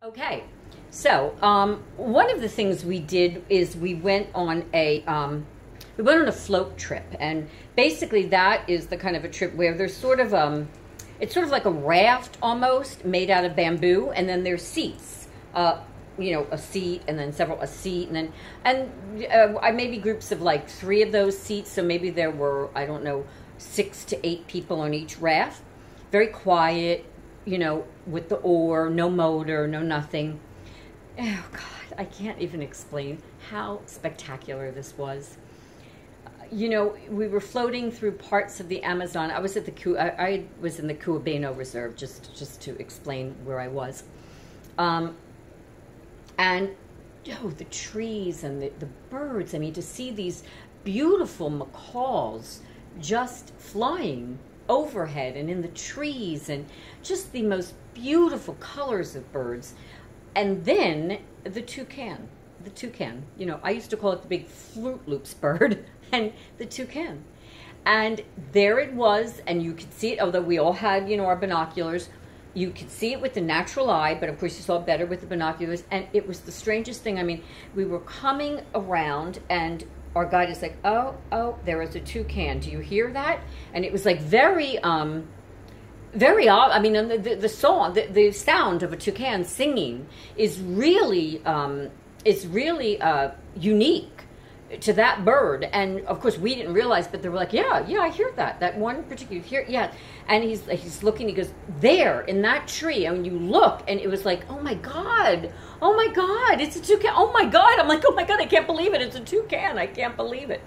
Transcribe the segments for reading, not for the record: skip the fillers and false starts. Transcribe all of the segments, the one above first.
Okay, so one of the things we did is we went on a float trip, and basically that is the kind of a trip where there's sort of it's sort of like a raft almost made out of bamboo, and then there's seats, a seat, and then a seat, maybe groups of like 3 of those seats, so maybe there were, I don't know, 6 to 8 people on each raft. Very quiet, with the oar, no motor, no nothing. Oh God, I can't even explain how spectacular this was. We were floating through parts of the Amazon. I was in the Cuabeno Reserve, just to explain where I was. And the trees and the birds. I mean, to see these beautiful macaws just flying overhead and in the trees, and just the most beautiful colors of birds. And then the toucan. I used to call it the big Fruit Loops bird, and the toucan. And there it was, and you could see it, although we all had, our binoculars. You could see it with the natural eye, but of course you saw it better with the binoculars. And it was the strangest thing. I mean, we were coming around, and our guide is like, oh, there is a toucan. Do you hear that? And it was like very odd. I mean, the song, the sound of a toucan singing is really unique to that bird. And of course we didn't realize, but they were like, yeah, I hear that one particular here, yeah. And he's looking, he goes, there in that tree, and when you look, and it was like, oh my god, it's a toucan. Oh my god, I'm like, oh my god, I can't believe it, it's a toucan, I can't believe it.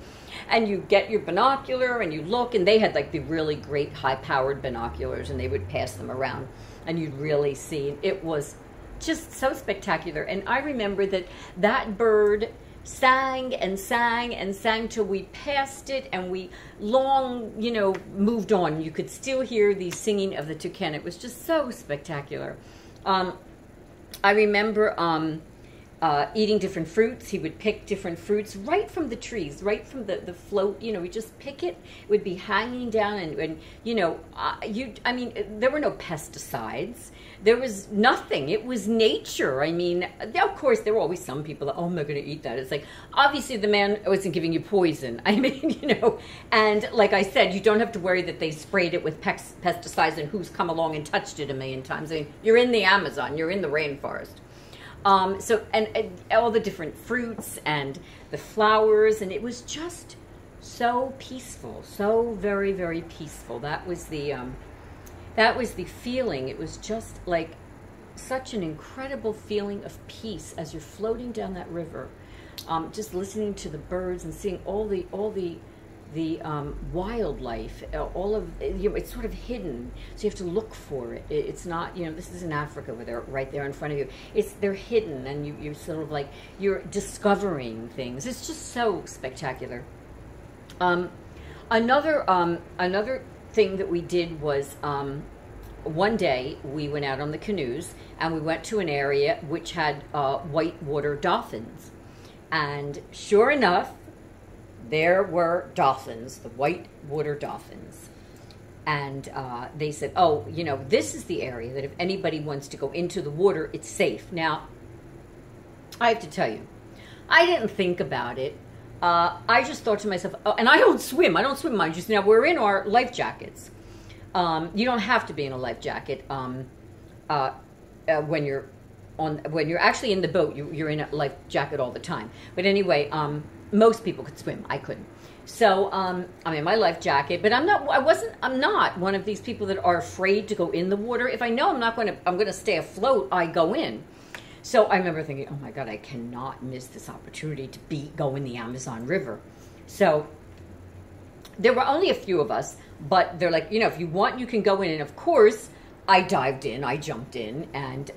And you get your binocular and you look, and they had like the really great high-powered binoculars, and they would pass them around and you'd really see. It was just so spectacular. And I remember that bird sang and sang and sang till we passed it, and we long, moved on. You could still hear the singing of the toucan. It was just so spectacular. I remember eating different fruits. He would pick different fruits right from the trees, right from the float. We just pick it. It would be hanging down, and there were no pesticides. There was nothing. It was nature. I mean, of course, there were always some people that, oh, I'm not going to eat that. It's like, obviously, the man wasn't giving you poison. I mean, and like I said, you don't have to worry that they sprayed it with pesticides and who's come along and touched it a million times. I mean, you're in the Amazon. You're in the rainforest. And all the different fruits and the flowers, and it was just so peaceful, so very, very peaceful. That was the feeling. It was just like such an incredible feeling of peace as you're floating down that river, just listening to the birds and seeing all the wildlife. All of it's sort of hidden, so you have to look for it. It's not, this is in Africa where they're right there in front of you. They're hidden, and you're sort of like, you're discovering things. It's just so spectacular. Another thing that we did was, one day we went out on the canoes, and we went to an area which had whitewater dolphins. And sure enough, there were dolphins, the whitewater dolphins. And they said, oh, this is the area that if anybody wants to go into the water, it's safe. Now, I have to tell you, I didn't think about it. I just thought to myself, oh, and I don't swim, mind you. Now, we're in our life jackets. You don't have to be in a life jacket when you're actually in the boat. You're in a life jacket all the time. But anyway, most people could swim. I couldn't. So I'm in my life jacket, but I'm not one of these people that are afraid to go in the water. If I know I'm going to stay afloat, I go in. So I remember thinking, oh my God, I cannot miss this opportunity to go in the Amazon River. So there were only a few of us, but they're like, if you want, you can go in. And of course, I dived in, I jumped in, and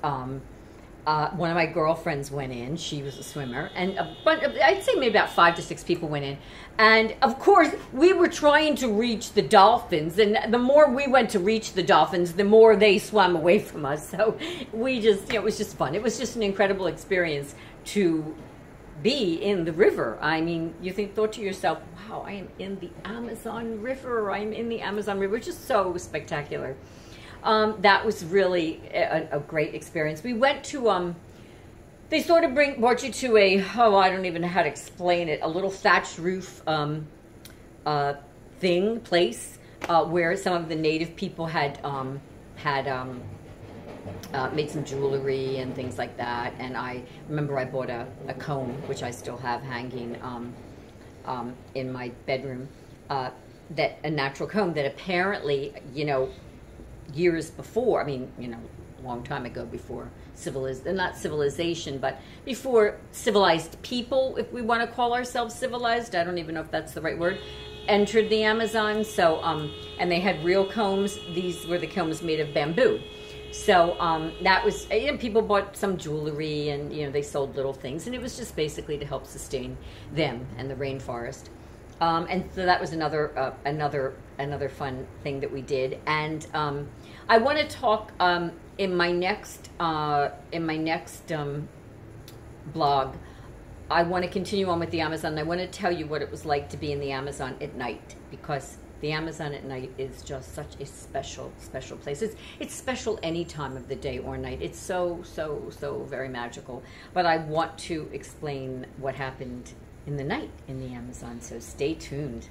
one of my girlfriends went in. She was a swimmer, and I'd say maybe about 5 to 6 people went in. And of course, we were trying to reach the dolphins, and the more we went to reach the dolphins, the more they swam away from us. So we just, it was just fun. It was just an incredible experience to be in the river. I mean, thought to yourself, wow, I am in the Amazon River. I'm in the Amazon River. It's just so spectacular. That was really a great experience. We went to they sort of brought you to I don't even know how to explain it, a little thatched roof place where some of the native people had made some jewelry and things like that. And I remember I bought a comb, which I still have hanging in my bedroom, that a natural comb that apparently, years before, long time ago, before not civilization, but before civilized people, if we want to call ourselves civilized, I don't even know if that's the right word, entered the Amazon. So, and they had real combs. These were the combs made of bamboo. So that was, people bought some jewelry, and they sold little things, and it was just basically to help sustain them and the rainforest. And so that was another fun thing that we did. And I want to talk in my next blog. I want to continue on with the Amazon. I want to tell you what it was like to be in the Amazon at night, because the Amazon at night is just such a special, special place. It's special any time of the day or night. It's so, so, so very magical. But I want to explain what happened in the night in the Amazon, so stay tuned.